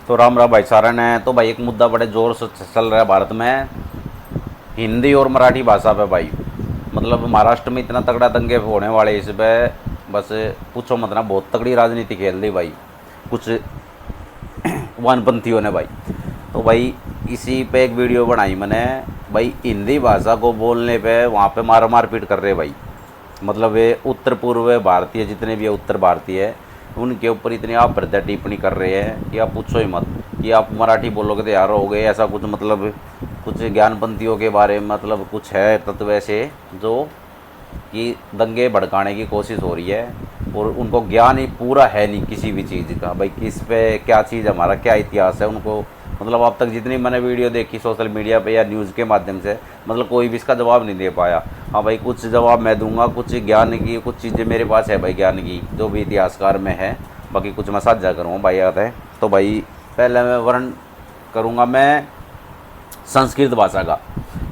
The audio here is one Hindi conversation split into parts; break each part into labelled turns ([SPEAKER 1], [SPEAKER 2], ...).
[SPEAKER 1] तो राम राम भाई सारा ने। तो भाई एक मुद्दा बड़े ज़ोर से चल रहा है भारत में, हिंदी और मराठी भाषा पे भाई। मतलब महाराष्ट्र में इतना तगड़ा दंगे होने वाले इस पे, बस पूछो मत ना। बहुत तगड़ी राजनीति खेल दी भाई कुछ वामपंथियों ने भाई। तो भाई इसी पे एक वीडियो बनाई मैंने भाई। हिंदी भाषा को बोलने पे वहाँ पे मार पीट कर रहे भाई। मतलब ये उत्तर पूर्व भारतीय जितने भी है, उत्तर भारतीय है, उनके ऊपर इतनी आप भद्दा टिप्पणी कर रहे हैं कि आप पूछो ही मत। कि आप मराठी बोलोगे तो यार हो गए ऐसा कुछ। मतलब कुछ ज्ञानपंथियों के बारे में मतलब कुछ है तत्व ऐसे जो कि दंगे भड़काने की कोशिश हो रही है, और उनको ज्ञान ही पूरा है नहीं किसी भी चीज़ का भाई। किस पे क्या चीज़, हमारा क्या इतिहास है उनको। मतलब अब तक जितनी मैंने वीडियो देखी सोशल मीडिया पे या न्यूज़ के माध्यम से, मतलब कोई भी इसका जवाब नहीं दे पाया। हाँ भाई कुछ जवाब मैं दूंगा, कुछ ज्ञान की कुछ चीज़ें मेरे पास है भाई, ज्ञान की जो भी इतिहासकार में है। बाकी कुछ मैं साझा करूँगा भाई, याद है। तो भाई पहले मैं वर्णन करूँगा मैं संस्कृत भाषा का,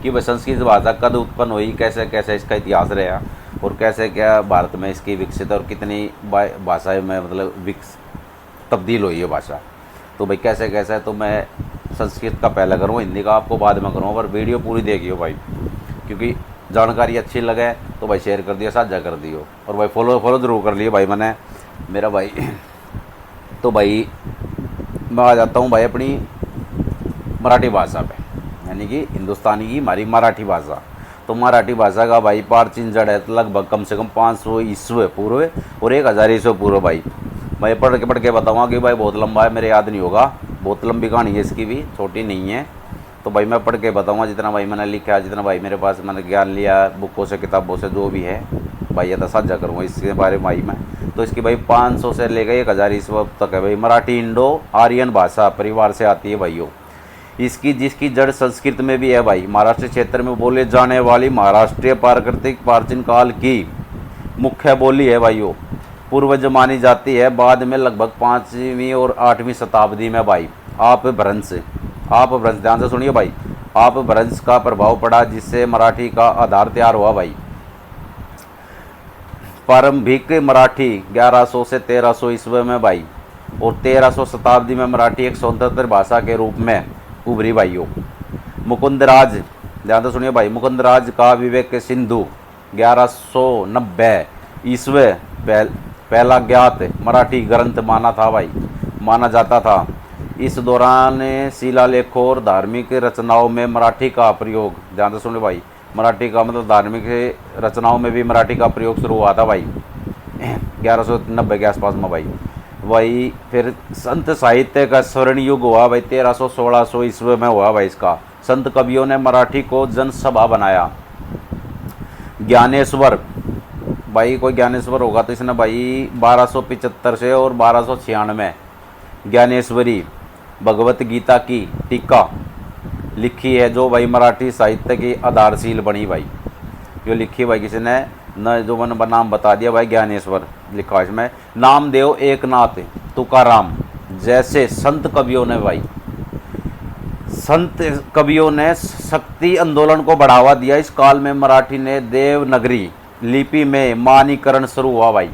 [SPEAKER 1] कि भाई संस्कृत भाषा कब उत्पन्न हुई, कैसे कैसे इसका इतिहास रहा, और कैसे क्या भारत में इसकी विकसित और कितनी भाषाएं में मतलब तब्दील हुई है भाषा। तो भाई कैसे कैसे, तो मैं संस्कृत का पहले करूँ, हिंदी का आपको बाद में करूँ। पर वीडियो पूरी देखियो भाई, क्योंकि जानकारी अच्छी लगे तो भाई शेयर कर दियो, साझा कर दियो, और भाई फॉलो ज़रूर कर लियो भाई मैंने मेरा भाई। तो भाई मैं आ जाता हूँ भाई अपनी मराठी भाषा पे, यानी कि हिंदुस्तानी की हमारी मराठी भाषा। तो मराठी भाषा का भाई प्राचीन जड़ है लगभग कम से कम 500 ईस्वी पूर्व और 1000 ईस्वी पूर्व भाई। मैं पढ़ के बताऊँगा कि भाई बहुत लंबा है, मेरे याद नहीं होगा, बहुत लंबी कहानी है इसकी भी, छोटी नहीं है। तो भाई मैं पढ़ के बताऊँगा जितना भाई मैंने लिखा, जितना भाई मेरे पास मैंने ज्ञान लिया बुकों से, किताबों से, जो भी है भाई, ये तो साझा करूँगा इसके बारे में भाई मैं। तो इसकी भाई 500 से लेकर 1000 ईस्वी तक है भाई। मराठी इंडो आर्यन भाषा परिवार से आती है भाइयों। इसकी जिसकी जड़ संस्कृत में भी है भाई। महाराष्ट्र क्षेत्र में बोले जाने वाली महाराष्ट्रीय प्राकृतिक प्राचीन काल की मुख्य बोली है भाइयों। पूर्वज मानी जाती है। बाद में लगभग 5वीं और 8वीं शताब्दी में भाई आप भ्रंश ध्यान से सुनिए भाई, आप भ्रंश का प्रभाव पड़ा, जिससे मराठी का आधार तैयार हुआ भाई। प्रारंभिक मराठी 1100 से 1300 ईस्वी में भाई, और 1300 शताब्दी में मराठी एक स्वतंत्र भाषा के रूप में उभरी भाइयों। मुकुंदराज, ध्यान से सुनिए भाई, मुकुंदराज का विवेक सिंधु 1190 ईस्वी पहला ज्ञात मराठी ग्रंथ माना जाता था। इस दौरान शिलालेखों और धार्मिक रचनाओं में मराठी का प्रयोग, ध्यान से सुनिए भाई, मराठी का मतलब धार्मिक रचनाओं में भी मराठी का प्रयोग शुरू हुआ था भाई 1190 के आसपास में भाई। वही फिर संत साहित्य का स्वर्ण युग हुआ भाई 1300-1600 ईस्वी में हुआ भाई। इसका संत कवियों ने मराठी को जनसभा बनाया। ज्ञानेश्वर भाई, कोई ज्ञानेश्वर होगा तो इसने भाई 1275 से और 1296 ज्ञानेश्वरी भगवत गीता की टीका लिखी है, जो भाई मराठी साहित्य की आधारशिल बनी भाई। जो लिखी भाई किसी ने न, जो मैंने नाम बता दिया भाई, ज्ञानेश्वर लिखा इसमें। नामदेव, एकनाथ, तुकाराम जैसे संत कवियों ने शक्ति आंदोलन को बढ़ावा दिया। इस काल में मराठी ने देवनागरी लिपि में मानकीकरण शुरू हुआ भाई।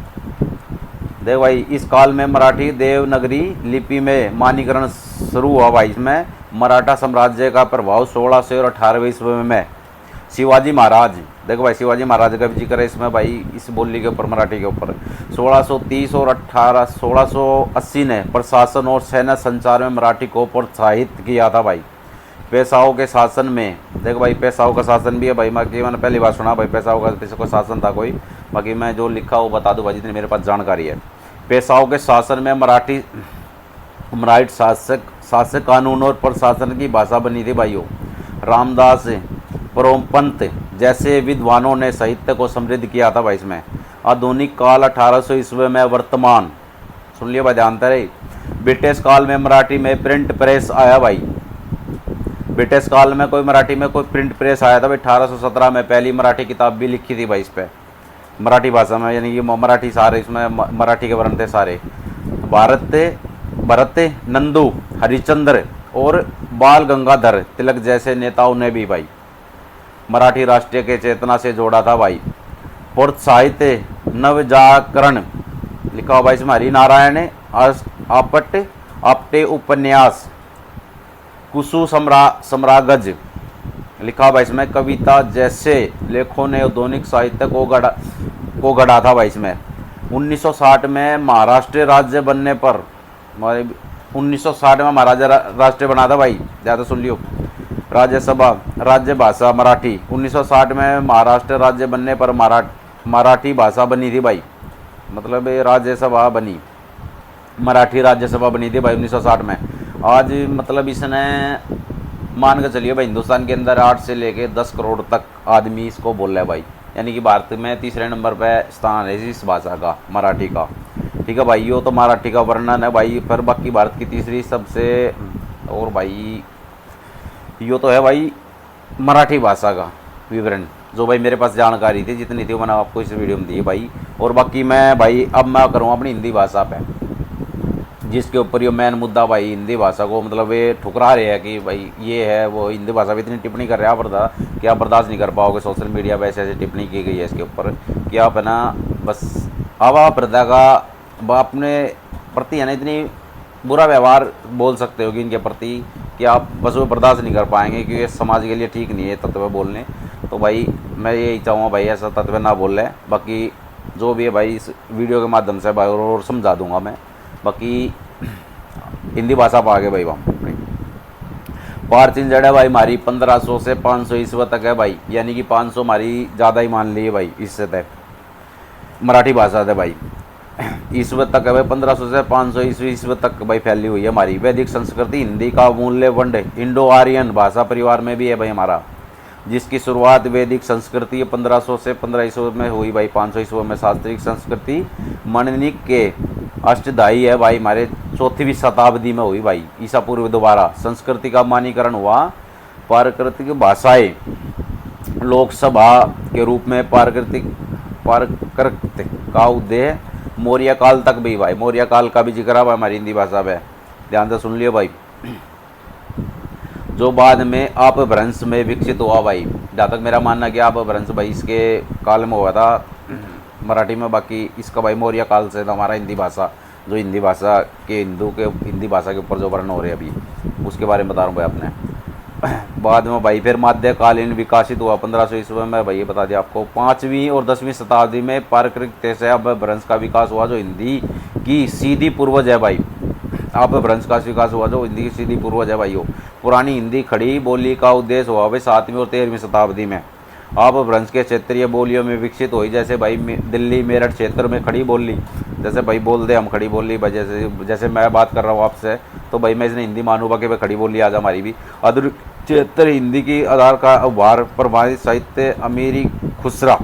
[SPEAKER 1] देख भाई, इस काल में मराठी देवनागरी लिपि में मानकीकरण शुरू हुआ भाई। इसमें मराठा साम्राज्य का प्रभाव 1600 और 18वीं ईस्वी में शिवाजी महाराज, देखो भाई शिवाजी महाराज का भी जिक्र है इसमें भाई, इस बोली के ऊपर मराठी के ऊपर। 1630 और 1680 ने प्रशासन और सैन्य संचार में मराठी को प्रोत्साहित किया था भाई। पेशवाओं के शासन में, देखो भाई पेशवाओं का शासन भी है भाई। बाकी मैंने पहली बार सुना भाई पेशवाओं का कोई शासन था कोई। बाकी मैं जो लिखा वो बता दूँ भाई जितनी मेरे पास जानकारी है। पेशवाओं के शासन में मराठी शासक कानून और प्रशासन की भाषा बनी थी भाइयों। रामदास परमपंत जैसे विद्वानों ने साहित्य को समृद्ध किया था भाई इसमें। आधुनिक काल 1800 ईस्वी में वर्तमान, सुन लिया भाई ध्यान रहे। ब्रिटिश काल में मराठी में प्रिंट प्रेस आया भाई। ब्रिटिश काल में कोई मराठी में कोई प्रिंट प्रेस आया था भाई। 1817 में पहली मराठी किताब भी लिखी थी भाई इस पर, मराठी भाषा में, यानी कि मराठी सारे इसमें मराठी के वर्ण थे सारे। भरत नंदू हरिश्चंद्र और बाल गंगाधर तिलक जैसे नेताओं ने भी भाई मराठी राष्ट्रीय के चेतना से जोड़ा था भाई। प्रोत्साहित नवजागरण लिखा हुआ भाई इसमें हरिनारायण आपट आपटे उपन्यास कुसु सम्रागज लिखा भाई इसमें। कविता जैसे लेखों ने आधुनिक साहित्य को गढ़ा था भाई इसमें। 1960 में महाराष्ट्र राज्य बनने पर 1960 में महाराजा राष्ट्र बना था भाई, ज़्यादा सुन लियो। राज्यसभा राज्य भाषा मराठी। 1960 में महाराष्ट्र राज्य बनने पर मराठी भाषा बनी थी भाई, मतलब राज्यसभा बनी, मराठी राज्यसभा बनी थी भाई 1960 में। आज मतलब इसने मान के चलिए भाई हिंदुस्तान के अंदर 8 से लेके 10 करोड़ तक आदमी इसको बोल रहा है भाई, यानी कि भारत में तीसरे नंबर पे स्थान है इस भाषा का, मराठी का। ठीक है भाई, यो तो मराठी का वर्णन है भाई। फिर बाकी भारत की तीसरी सबसे, और भाई यो तो है भाई मराठी भाषा का विवरण, जो भाई मेरे पास जानकारी थी जितनी थी मैंने आपको इस वीडियो में दी भाई। और बाकी मैं भाई अब मैं करूँ अपनी हिंदी भाषा पे, जिसके ऊपर ये मेन मुद्दा भाई हिंदी भाषा को मतलब ये ठुकरा रहे हैं कि भाई ये है वो, हिंदी भाषा पे इतनी टिप्पणी कर रहे हैं कि आप बर्दाश्त नहीं कर पाओगे। सोशल मीडिया पे ऐसे ऐसे टिप्पणी की गई है इसके ऊपर कि आप है ना बस आवा प्रदा का अपने प्रति है ना इतनी बुरा व्यवहार बोल सकते हो कि इनके प्रति कि आप बस वो बर्दाश्त नहीं कर पाएंगे, क्योंकि समाज के लिए ठीक नहीं है तत्व बोलने। तो भाई मैं यही चाहूँगा भाई ऐसा तत्व ना बोल रहे। बाकी जो भी है भाई इस वीडियो के माध्यम से भाई और समझा दूंगा मैं। बाकी हिंदी भाषा पर आगे भाई वहाँ प्राचीन जड़ है भाई हमारी 1500 से 500 ईस्वी तक है भाई, यानी कि 500 हमारी ज़्यादा ही मान ली है भाई इससे तक मराठी भाषा है भाई। ईस्वी तक है भाई 1500 से 500 ईस्वी तक भाई फैली हुई है हमारी। वैदिक संस्कृति हिंदी का मूल्य वंड इंडो आर्यन भाषा परिवार में भी है भाई हमारा, जिसकी शुरुआत वैदिक संस्कृति 1500 से 15 ईस्वी में हुई भाई। 500 ईस्वी में शास्त्रीय संस्कृति मणिनिक के अष्टधाई है भाई हमारे 4वीं शताब्दी में हुई भाई ईसा पूर्व। दोबारा संस्कृति का मानीकरण हुआ। प्राकृतिक भाषाएं लोकसभा के रूप में प्राकृतिक का उदय मौर्य काल तक भी भाई, मौर्य काल का भी जिक्र है हमारी हिंदी भाषा में, ध्यान से सुन लियो भाई। जो बाद में अपभ्रंश में विकसित हुआ भाई, जहाँ तक मेरा मानना कि अपभ्रंश भाई इसके काल में हुआ था मराठी में। बाकी इसका भाई मौर्य काल से हमारा हिंदी भाषा, जो हिंदी भाषा के हिंदी भाषा के ऊपर जो वर्ण हो रहे हैं अभी उसके बारे में बता रहा हूँ भाई आपने। बाद में भाई फिर मध्यकालीन विकसित हुआ 1500 ईस्वी में भाई, ये बता दिया आपको। 5वीं और 10वीं शताब्दी में प्राकृतिक से अपभ्रंश का विकास हुआ, जो हिंदी की सीधी पूर्वज है भाई। अपभ्रंश का विकास हुआ जो हिंदी की सीधी पूर्वज है भाई। पुरानी हिंदी खड़ी बोली का उद्देश्य हुआ भाई 7वीं और 13वीं शताब्दी में। अपभ्रंश के क्षेत्रीय बोलियों में विकसित हुई, जैसे भाई दिल्ली मेरठ क्षेत्र में खड़ी बोली, जैसे भाई बोल दे हम खड़ी बोली भाई, जैसे मैं बात कर रहा हूँ आपसे तो भाई मैं इसने हिंदी मानूंगा कि भाई खड़ी बोली आज हमारी भी। अधूरी क्षेत्र हिंदी की आधार का उभार प्रभावित साहित्य अमीरी खुसरा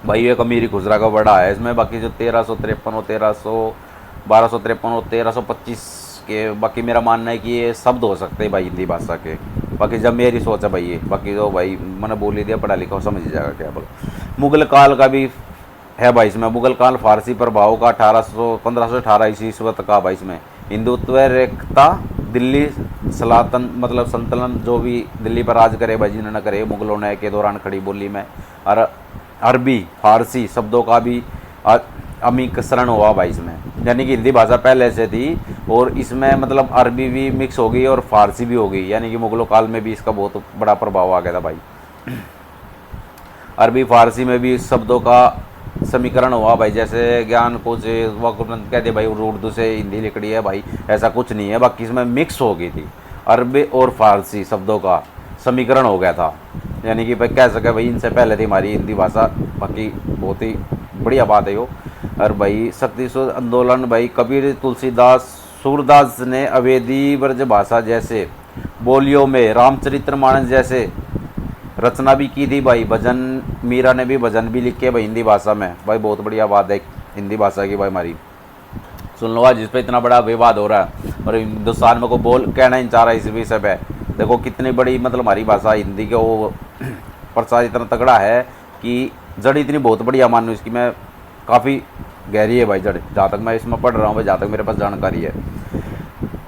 [SPEAKER 1] भाई, एक अमीरी खुसरा का बड़ा है इसमें। बाकी जो 1353 और 1253 और 1325 के, बाकी मेरा मानना है कि ये शब्द हो सकते हैं भाई हिंदी भाषा के। बाकी जब मेरी सोच है भाई ये, बाकी तो भाई मैंने बोल ही दिया, पढ़ा लिखा हो समझ जाएगा क्या बोलो। मुगल काल का भी है भाई इसमें। मुगल काल फारसी प्रभाव का 1518 ईस्वी तक का भाई इसमें। हिंदुत्व रेखता दिल्ली सलातन मतलब संतलन जो भी दिल्ली पर राज करे भाई जिन्होंने करे मुगलों ने के दौरान खड़ी बोली में। और अरबी फारसी शब्दों का भी अमीकरण हुआ भाई इसमें, यानी कि हिंदी भाषा पहले से थी और इसमें मतलब अरबी भी मिक्स हो गई और फारसी भी हो गई, यानी कि मुगलों काल में भी इसका बहुत बड़ा प्रभाव आ गया था भाई। अरबी फारसी में भी शब्दों का समीकरण हुआ भाई, जैसे ज्ञान कुछ कहते भाई उर्दू से हिंदी लिखड़ी है भाई, ऐसा कुछ नहीं है। बाकी इसमें मिक्स हो गई थी, अरबी और फारसी शब्दों का समीकरण हो गया था, यानी कि भाई कह सके भाई इनसे पहले थी हमारी हिंदी भाषा। बाकी बहुत ही बढ़िया बात है यो। और भाई शक्तिशोध आंदोलन भाई कबीर तुलसीदास सूरदास ने अवेदी ब्रज भाषा जैसे बोलियों में रामचरितमानस जैसे रचना भी की थी भाई। भजन मीरा ने भी भजन भी लिखे भाई हिंदी भाषा में भाई, बहुत बढ़िया बात है हिंदी भाषा की भाई हमारी। सुन लो आज जिस पे इतना बड़ा विवाद हो रहा है और हिंदुस्तान में को बोल कहना ही चाह रहा है इस विषय पे, देखो कितनी बड़ी मतलब हमारी भाषा हिंदी के वो प्रसार इतना तगड़ा है कि जड़ इतनी बहुत बढ़िया मानू इसकी मैं, काफ़ी गहरी है भाई जड़, जहाँ तक मैं इसमें पढ़ रहा हूँ भाई, जहाँ तक मेरे पास जानकारी है।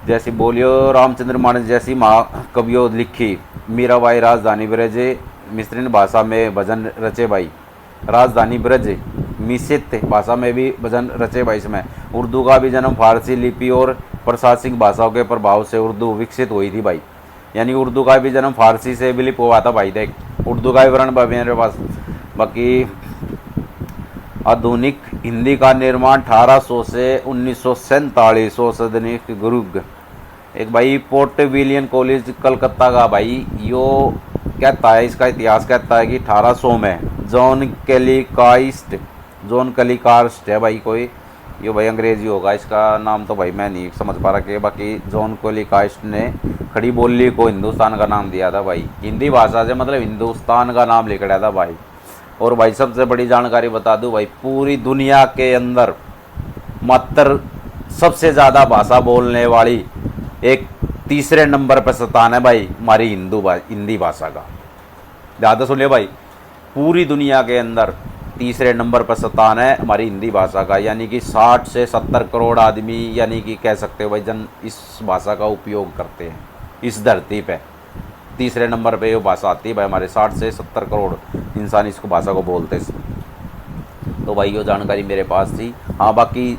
[SPEAKER 1] जैसी बोलियो रामचंद्र मानस जैसी महाकवियों लिखी, मीराबाई राजधानी ब्रज मिश्रिन भाषा में भजन रचे भाई। राजधानी ब्रज मिश्रित भाषा में भी भजन रचे भाई इसमें। उर्दू का भी जन्म फारसी लिपि और प्रशासनिक भाषाओं के प्रभाव से उर्दू विकसित हुई थी भाई। यानी उर्दू का भी जन्म फारसी से विलिप हुआ था भाई। देख उर्दू का विवरण मेरे पास। बाकी आधुनिक हिंदी का निर्माण 1800 से 1947 औसतनिक गुरुग एक भाई पोर्ट विलियम कॉलेज कलकत्ता का भाई यो कहता है, इसका इतिहास कहता है कि 1800 में जॉन कैलिकास्ट है भाई कोई, ये भाई अंग्रेजी होगा इसका नाम तो भाई मैं नहीं समझ पा रहा कि। बाकी जॉन कैलिकास्ट ने खड़ी बोली को हिंदुस्तान का नाम दिया था भाई। हिंदी भाषा से मतलब हिंदुस्तान का नाम लिखा था भाई। और भाई सबसे बड़ी जानकारी बता दूं भाई, पूरी दुनिया के अंदर मात्र सबसे ज़्यादा भाषा बोलने वाली एक तीसरे नंबर पर स्थान है भाई हमारी हिंदी भाषा का। ज़्यादा सुन लियो भाई, पूरी दुनिया के अंदर तीसरे नंबर पर स्थान है हमारी हिंदी भाषा का। यानी कि 60 से 70 करोड़ आदमी यानी कि कह सकते हो भाई जन इस भाषा का उपयोग करते हैं इस धरती पे। तीसरे नंबर पे ये भाषा आती है भाई, हमारे 60 से 70 करोड़ इंसान इसको भाषा को बोलते हैं। तो भाई ये जानकारी मेरे पास थी। हाँ बाकी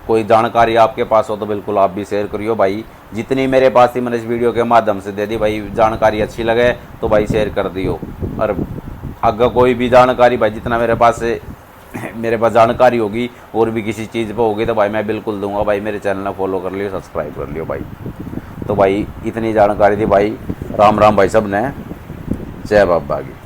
[SPEAKER 1] कोई जानकारी आपके पास हो तो बिल्कुल आप भी शेयर करियो भाई। जितनी मेरे पास थी मैंने इस वीडियो के माध्यम से दे दी भाई। जानकारी अच्छी लगे तो भाई शेयर कर दियो। और अगर कोई भी जानकारी भाई जितना मेरे पास जानकारी होगी और भी किसी चीज़ पर होगी तो भाई मैं बिल्कुल दूंगा भाई। मेरे चैनल को फॉलो कर लियो, सब्सक्राइब कर लियो भाई। तो भाई इतनी जानकारी थी भाई। राम राम भाई सब ने, जय बाबा की।